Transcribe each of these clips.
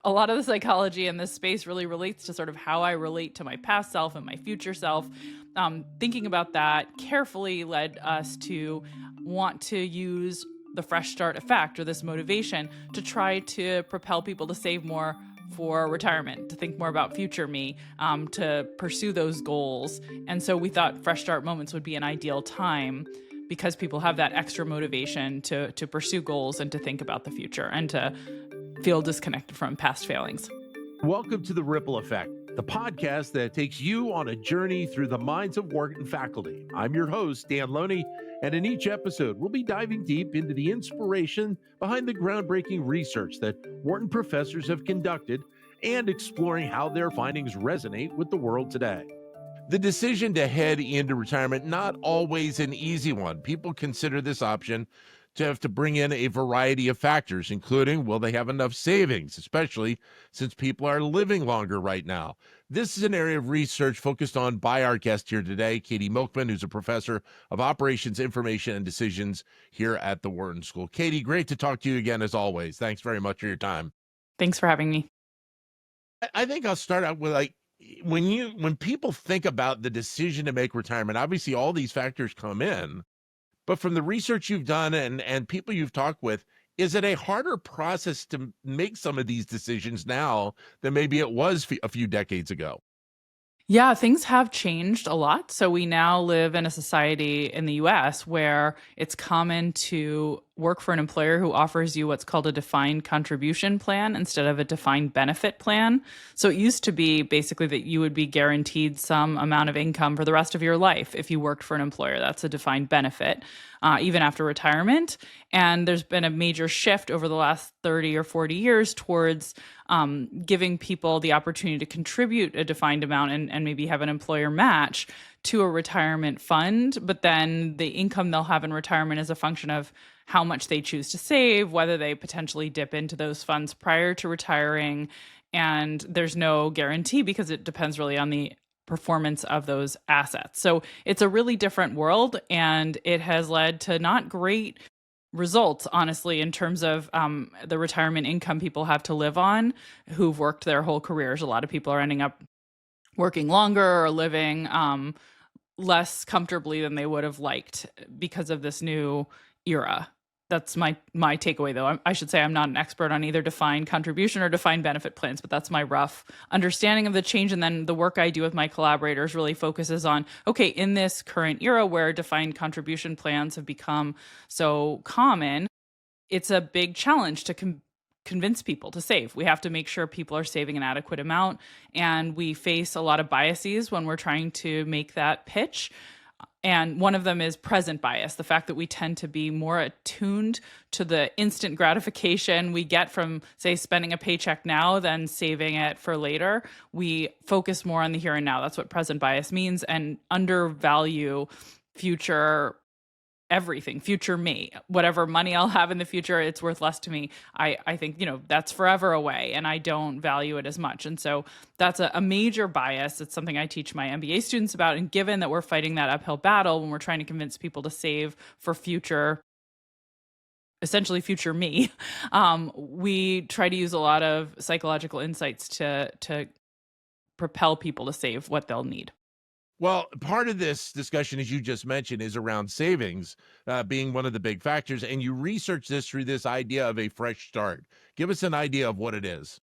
A lot of the psychology in this space really relates to sort of how I relate to my past self and my future self. Thinking about that carefully led us to want to use the fresh start effect or this motivation to try to propel people to save more for retirement, to think more about future me, to pursue those goals. And so we thought fresh start moments would be an ideal time because people have that extra motivation to pursue goals and to think about the future and to feel disconnected from past failings. Welcome to The Ripple Effect, the podcast that takes you on a journey through the minds of Wharton faculty. I'm your host, Dan Loney, and in each episode, we'll be diving deep into the inspiration behind the groundbreaking research that Wharton professors have conducted and exploring how their findings resonate with the world today. The decision to head into retirement, not always an easy one. People consider this option to have to bring in a variety of factors, including will they have enough savings, especially since people are living longer right now. This is an area of research focused on by our guest here today, Katy Milkman, who's a professor of operations, information, and decisions here at the Wharton School. Katy, great to talk to you again as always. Thanks very much for your time. Thanks for having me. I think I'll start out with when people think about the decision to make retirement, obviously all these factors come in. But from the research you've done and people you've talked with, is it a harder process to make some of these decisions now than maybe it was a few decades ago? Yeah, things have changed a lot. So we now live in a society in the US where it's common to work for an employer who offers you what's called a defined contribution plan instead of a defined benefit plan. So it used to be basically that you would be guaranteed some amount of income for the rest of your life if you worked for an employer. That's a defined benefit, even after retirement. And there's been a major shift over the last 30 or 40 years towards giving people the opportunity to contribute a defined amount and maybe have an employer match to a retirement fund. But then the income they'll have in retirement is a function of how much they choose to save, whether they potentially dip into those funds prior to retiring. And there's no guarantee because it depends really on the performance of those assets. So it's a really different world, and it has led to not great results, honestly, in terms of the retirement income people have to live on who've worked their whole careers. A lot of people are ending up working longer or living less comfortably than they would have liked because of this new era. That's my takeaway, though. I should say I'm not an expert on either defined contribution or defined benefit plans, but that's my rough understanding of the change. And then the work I do with my collaborators really focuses on, okay, in this current era where defined contribution plans have become so common, it's a big challenge to convince people to save. We have to make sure people are saving an adequate amount. And we face a lot of biases when we're trying to make that pitch. And one of them is present bias, the fact that we tend to be more attuned to the instant gratification we get from, say, spending a paycheck now than saving it for later. We focus more on the here and now. That's what present bias means, and undervalue future everything, future me. Whatever money I'll have in the future, it's worth less to me. I think, that's forever away, and I don't value it as much. And so that's a major bias. It's something I teach my MBA students about. And given that we're fighting that uphill battle when we're trying to convince people to save for essentially future me, we try to use a lot of psychological insights to propel people to save what they'll need. Well, part of this discussion, as you just mentioned, is around savings being one of the big factors. And you research this through this idea of a fresh start. Give us an idea of what it is.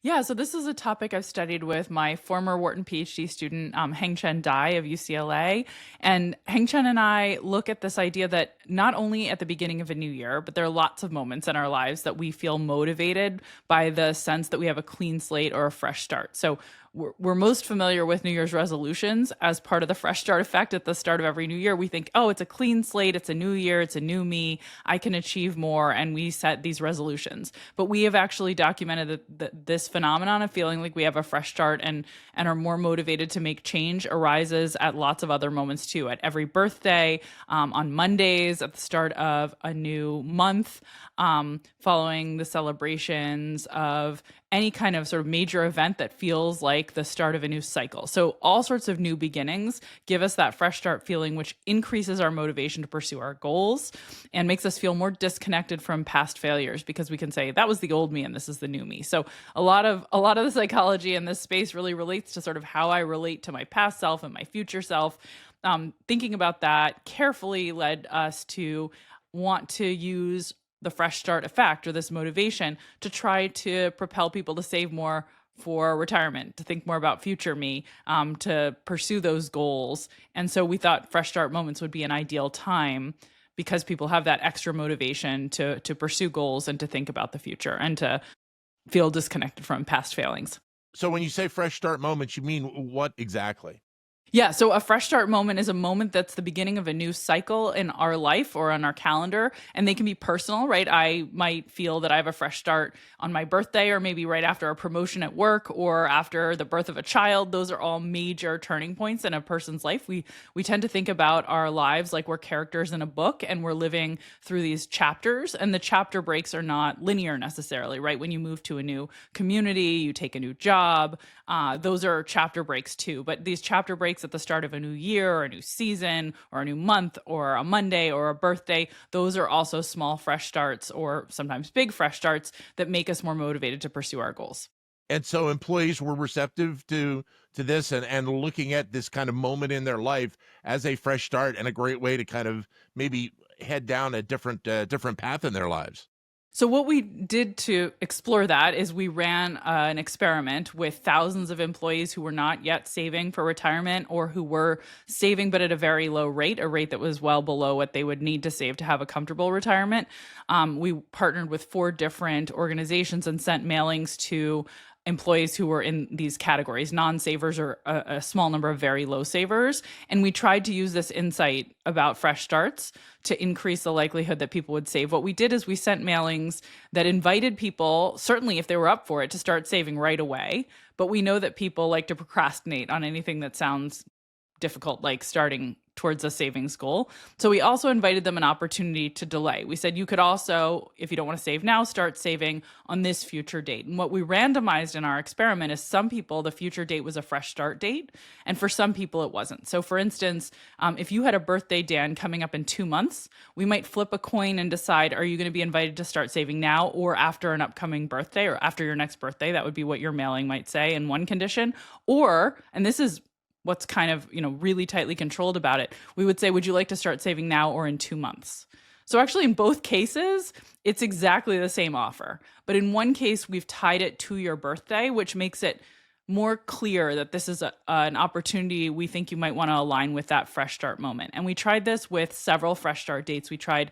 Yeah, so this is a topic I've studied with my former Wharton PhD student, Heng-Chen Dai of UCLA. And Heng-Chen and I look at this idea that not only at the beginning of a new year, but there are lots of moments in our lives that we feel motivated by the sense that we have a clean slate or a fresh start. So we're most familiar with New Year's resolutions as part of the fresh start effect. At the start of every new year, we think, oh, it's a clean slate, it's a new year, it's a new me, I can achieve more, and we set these resolutions. But we have actually documented that this phenomenon of feeling like we have a fresh start and are more motivated to make change arises at lots of other moments too. At every birthday, on Mondays, at the start of a new month, following the celebrations of any kind of sort of major event that feels like the start of a new cycle. So all sorts of new beginnings give us that fresh start feeling, which increases our motivation to pursue our goals and makes us feel more disconnected from past failures, because we can say that was the old me and this is the new me. So a lot of the psychology in this space really relates to sort of how I relate to my past self and my future self. Thinking about that carefully led us to want to use the fresh start effect, or this motivation, to try to propel people to save more for retirement, to think more about future me, to pursue those goals. And so we thought fresh start moments would be an ideal time, because people have that extra motivation to pursue goals and to think about the future and to feel disconnected from past failings. So when you say fresh start moments, you mean what exactly? Yeah, so a fresh start moment is a moment that's the beginning of a new cycle in our life or on our calendar, and they can be personal, right? I might feel that I have a fresh start on my birthday, or maybe right after a promotion at work, or after the birth of a child. Those are all major turning points in a person's life. We tend to think about our lives like we're characters in a book, and we're living through these chapters, and the chapter breaks are not linear necessarily, right? When you move to a new community, you take a new job, those are chapter breaks too. But these chapter breaks at the start of a new year or a new season or a new month or a Monday or a birthday, those are also small fresh starts, or sometimes big fresh starts, that make us more motivated to pursue our goals. And so employees were receptive to this, and looking at this kind of moment in their life as a fresh start and a great way to kind of maybe head down a different path in their lives. So what we did to explore that is we ran an experiment with thousands of employees who were not yet saving for retirement, or who were saving but at a very low rate, a rate that was well below what they would need to save to have a comfortable retirement. We partnered with 4 different organizations and sent mailings to employees who were in these categories, non-savers or a small number of very low savers. And we tried to use this insight about fresh starts to increase the likelihood that people would save. What we did is we sent mailings that invited people, certainly if they were up for it, to start saving right away. But we know that people like to procrastinate on anything that sounds difficult, like starting towards a savings goal. So we also invited them an opportunity to delay. We said you could also, if you don't want to save now, start saving on this future date. And what we randomized in our experiment is some people, the future date was a fresh start date, and for some people it wasn't. So for instance, if you had a birthday, Dan, coming up in 2 months, we might flip a coin and decide, are you going to be invited to start saving now or after an upcoming birthday, or after your next birthday? That would be what your mailing might say in one condition. Or, and this is what's kind of, really tightly controlled about it, we would say, would you like to start saving now or in 2 months? So actually in both cases, it's exactly the same offer. But in one case, we've tied it to your birthday, which makes it more clear that this is an opportunity we think you might want to align with that fresh start moment. And we tried this with several fresh start dates. We tried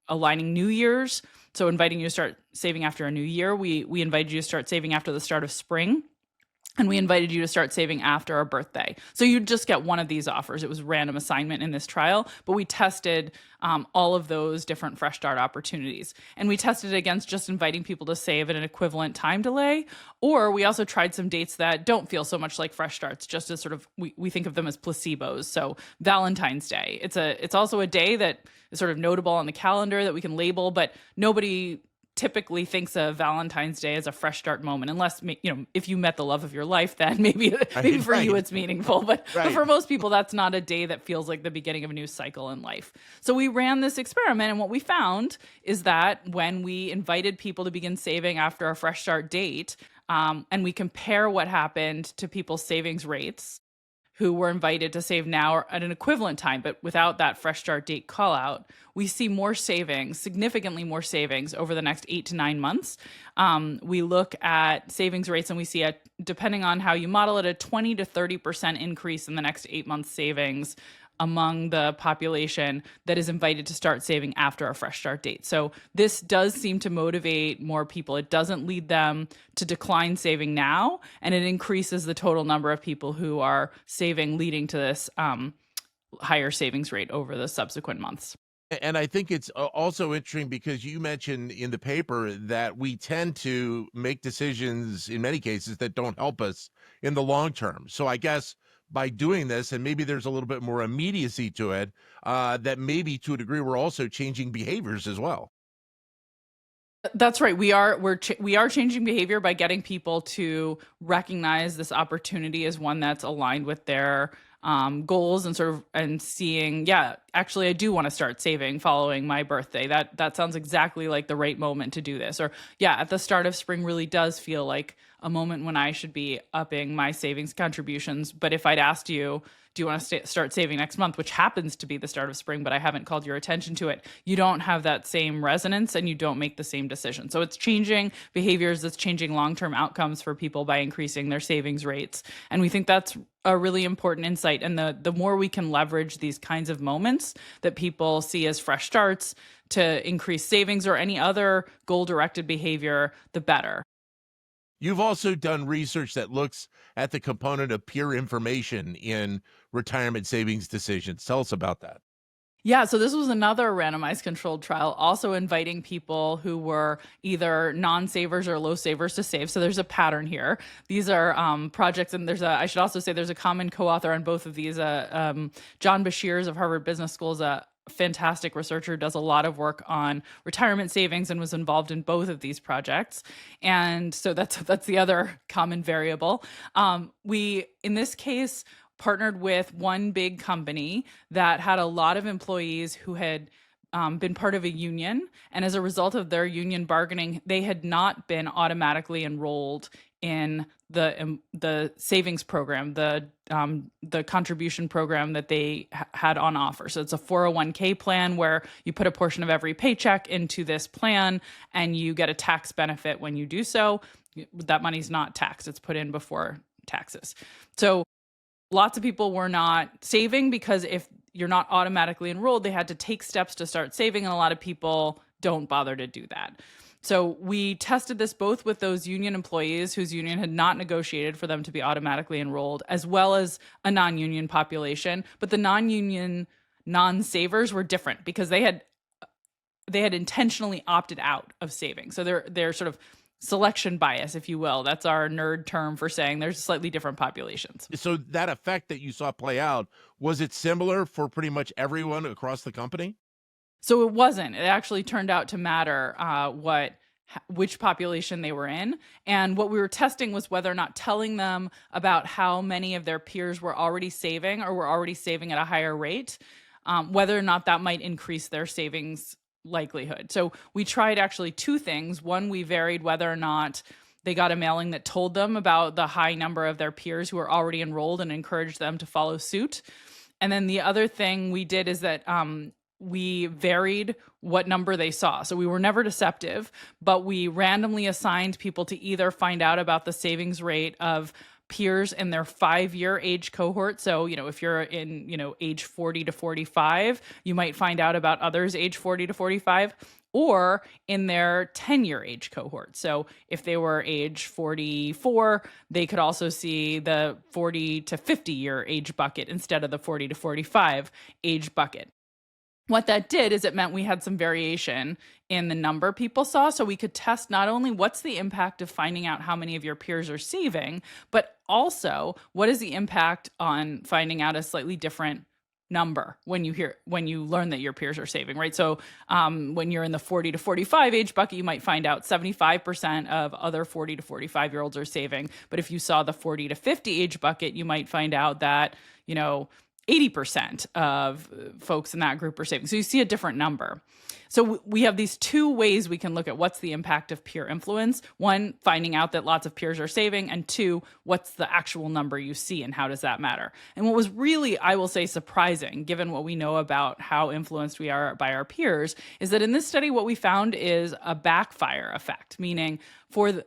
aligning New Year's, so inviting you to start saving after a new year. We invited you to start saving after the start of spring. And we invited you to start saving after our birthday. So you'd just get one of these offers. It was random assignment in this trial, but we tested all of those different fresh start opportunities. And we tested it against just inviting people to save at an equivalent time delay. Or we also tried some dates that don't feel so much like fresh starts, just as sort of, we think of them as placebos. So Valentine's Day, it's also a day that is sort of notable on the calendar that we can label, but nobody typically thinks of Valentine's Day as a fresh start moment, unless, if you met the love of your life, then maybe for you it's meaningful. But for most people, that's not a day that feels like the beginning of a new cycle in life. So we ran this experiment, and what we found is that when we invited people to begin saving after a fresh start date, and we compare what happened to people's savings rates who were invited to save now at an equivalent time, but without that fresh start date call out, we see more savings, significantly more savings over the next 8 to 9 months. We look at savings rates, and we see, depending on how you model it, a 20 to 30% increase in the next 8 months savings among the population that is invited to start saving after a fresh start date. So this does seem to motivate more people. It doesn't lead them to decline saving now, and it increases the total number of people who are saving, leading to this higher savings rate over the subsequent months. And I think it's also interesting because you mentioned in the paper that we tend to make decisions in many cases that don't help us in the long term. So I guess by doing this, and maybe there's a little bit more immediacy to it, that maybe to a degree we're also changing behaviors as well. That's right. We are changing behavior by getting people to recognize this opportunity as one that's aligned with their goals, and sort of and seeing, yeah, actually, I do want to start saving following my birthday. That sounds exactly like the right moment to do this. Or yeah, at the start of spring really does feel like a moment when I should be upping my savings contributions. But if I'd asked you, do you want to start saving next month, which happens to be the start of spring, but I haven't called your attention to it, you don't have that same resonance and you don't make the same decision. So it's changing behaviors, it's changing long-term outcomes for people by increasing their savings rates. And we think that's a really important insight. And the more we can leverage these kinds of moments that people see as fresh starts to increase savings or any other goal-directed behavior, the better. You've also done research that looks at the component of peer information in retirement savings decisions. Tell us about that. Yeah, so this was another randomized controlled trial, also inviting people who were either non-savers or low savers to save. So there's a pattern here. These are projects, and I should also say there's a common co-author on both of these. John Bashirs of Harvard Business School is a fantastic researcher, does a lot of work on retirement savings and was involved in both of these projects. And so that's the other common variable. We, in this case, partnered with one big company that had a lot of employees who had been part of a union. And as a result of their union bargaining, they had not been automatically enrolled in the savings program, the contribution program that they had on offer. So it's a 401k plan where you put a portion of every paycheck into this plan and you get a tax benefit when you do so. That money's not taxed. It's put in before taxes. So lots of people were not saving because if you're not automatically enrolled, they had to take steps to start saving. And a lot of people don't bother to do that. So we tested this both with those union employees whose union had not negotiated for them to be automatically enrolled, as well as a non-union population. But the non-union non-savers were different because they had intentionally opted out of saving. So they're sort of selection bias, if you will. That's our nerd term for saying there's slightly different populations. So that effect that you saw play out, was it similar for pretty much everyone across the company? So it wasn't. It actually turned out to matter which population they were in. And what we were testing was whether or not telling them about how many of their peers were already saving or were already saving at a higher rate, whether or not that might increase their savings likelihood. So we tried actually two things. One, we varied whether or not they got a mailing that told them about the high number of their peers who were already enrolled and encouraged them to follow suit. And then the other thing we did is that we varied what number they saw. So we were never deceptive, but we randomly assigned people to either find out about the savings rate of peers in their 5-year age cohort. So, if you're in, age 40 to 45, you might find out about others age 40 to 45, or in their 10-year age cohort. So if they were age 44, they could also see the 40 to 50-year age bucket instead of the 40 to 45 age bucket. What that did is it meant we had some variation in the number people saw. So we could test not only what's the impact of finding out how many of your peers are saving, but also what is the impact on finding out a slightly different number when you learn that your peers are saving, right? So when you're in the 40 to 45 age bucket, you might find out 75% of other 40 to 45-year-olds are saving. But if you saw the 40 to 50 age bucket, you might find out that, 80% of folks in that group are saving. So you see a different number. So we have these two ways we can look at what's the impact of peer influence. One, finding out that lots of peers are saving, and two, what's the actual number you see and how does that matter? And what was really, I will say, surprising, given what we know about how influenced we are by our peers, is that in this study, what we found is a backfire effect, meaning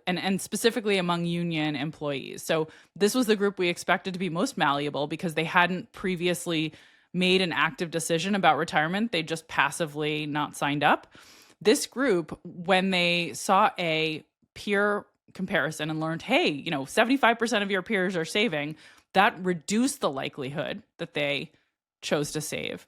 and specifically among union employees. So this was the group we expected to be most malleable because they hadn't previously made an active decision about retirement. They just passively not signed up. This group, when they saw a peer comparison and learned, hey, 75% of your peers are saving, that reduced the likelihood that they chose to save.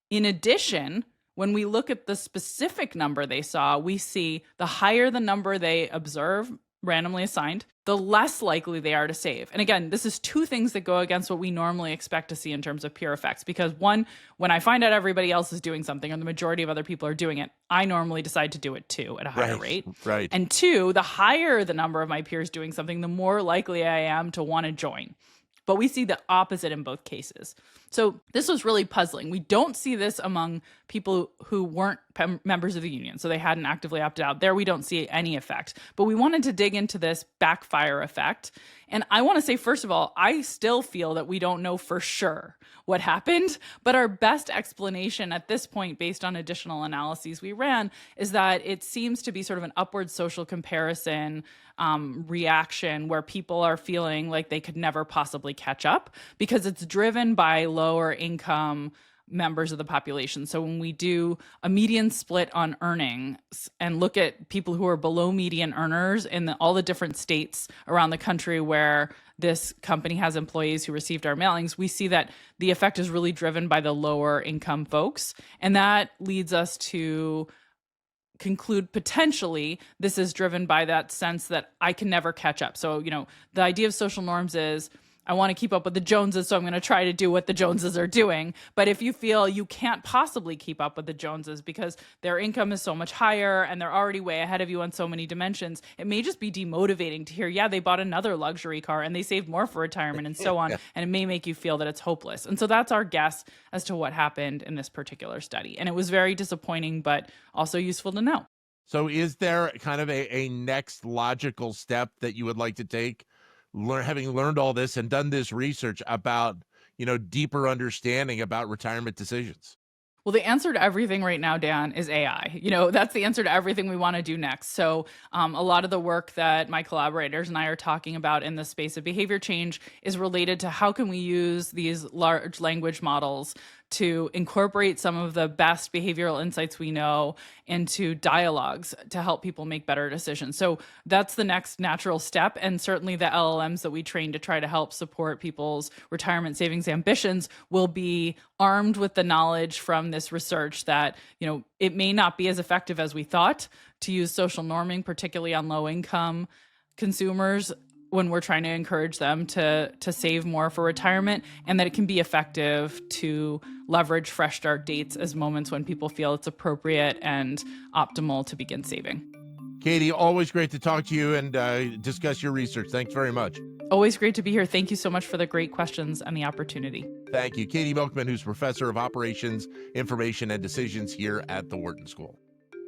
In addition, when we look at the specific number they saw, we see the higher the number they observe, randomly assigned, the less likely they are to save. And again, this is two things that go against what we normally expect to see in terms of peer effects. Because one, when I find out everybody else is doing something or the majority of other people are doing it, I normally decide to do it too at a higher rate. Right. And two, the higher the number of my peers doing something, the more likely I am to want to join. But we see the opposite in both cases. So this was really puzzling. We don't see this among people who weren't members of the union, so they hadn't actively opted out. There we don't see any effect. But we wanted to dig into this backfire effect. And I want to say, first of all, I still feel that we don't know for sure what happened, but our best explanation at this point, based on additional analyses we ran, is that it seems to be sort of an upward social comparison reaction where people are feeling like they could never possibly catch up because it's driven by lower income members of the population. So when we do a median split on earnings and look at people who are below median earners in all the different states around the country where this company has employees who received our mailings, we see that the effect is really driven by the lower income folks. And that leads us to conclude potentially this is driven by that sense that I can never catch up. So, the idea of social norms is I want to keep up with the Joneses, so I'm going to try to do what the Joneses are doing. But if you feel you can't possibly keep up with the Joneses because their income is so much higher and they're already way ahead of you on so many dimensions, it may just be demotivating to hear, they bought another luxury car and they saved more for retirement and so on. And it may make you feel that it's hopeless. And so that's our guess as to what happened in this particular study. And it was very disappointing, but also useful to know. So is there kind of a next logical step that you would like to take? Having learned all this and done this research about, deeper understanding about retirement decisions? Well, the answer to everything right now, Dan, is AI. That's the answer to everything we want to do next. So a lot of the work that my collaborators and I are talking about in the space of behavior change is related to how can we use these large language models to incorporate some of the best behavioral insights we know into dialogues to help people make better decisions. So that's the next natural step. And certainly the LLMs that we train to try to help support people's retirement savings ambitions will be armed with the knowledge from this research that, it may not be as effective as we thought to use social norming, particularly on low income consumers, when we're trying to encourage them to save more for retirement, and that it can be effective to leverage fresh start dates as moments when people feel it's appropriate and optimal to begin saving. Katy, always great to talk to you and discuss your research. Thanks very much. Always great to be here. Thank you so much for the great questions and the opportunity. Thank you. Katy Milkman, who's professor of operations, information, and decisions here at the Wharton School.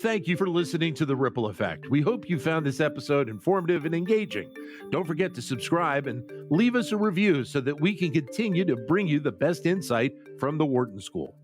Thank you for listening to The Ripple Effect. We hope you found this episode informative and engaging. Don't forget to subscribe and leave us a review so that we can continue to bring you the best insight from the Wharton School.